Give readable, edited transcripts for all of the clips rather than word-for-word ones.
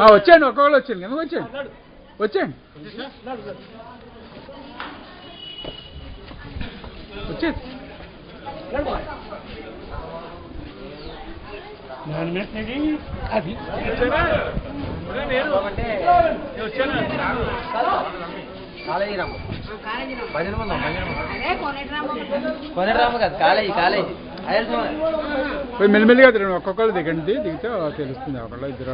వచ్చేయండి ఒక్కొక్కరు వచ్చేయండి ఎందుకు వచ్చేయండి వచ్చేయండి వచ్చేది అది కాలేజీ రాము భజన మందం కొనరాము కాదు కాలేజీ కాలేజీ పోయి మెల్లిమెల్లిగా తిరగండి ఒక్కొక్కరు దిగండి దిగితే తెలుస్తుంది ఒకళ్ళు ఇద్దరు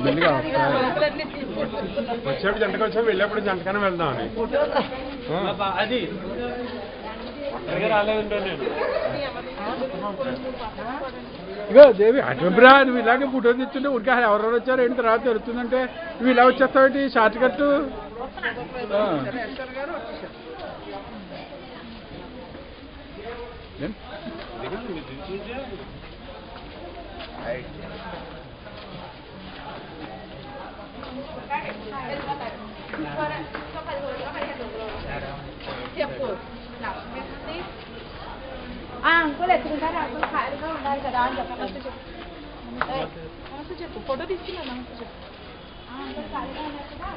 మెల్లిగా వచ్చేప్పుడు జంటకు వచ్చా వెళ్ళేప్పుడు జంటకనే వెళ్దామని అది రాలేదంటే నేను ఇగో దేవి అటురా నువ్వు ఇలాగే ఫోటో తెచ్చుంటే ఉడికి ఎవరెవరు వచ్చారు ఏంటి తర్వాత తెలుస్తుందంటే నువ్వు ఇలా వచ్చేస్తావు షార్ట్ కట్ చెప్పు అంకుల్ ఎత్తుకుంటారు అంకుల్ ఖాళీగా ఉండాలి కదా అని చెప్పి నమస్తే చెప్పు ఫోటో తీసుకున్నాను నమస్తే చెప్పు అంకుల్ ఖాళీగా ఉన్నారు కదా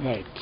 రైట్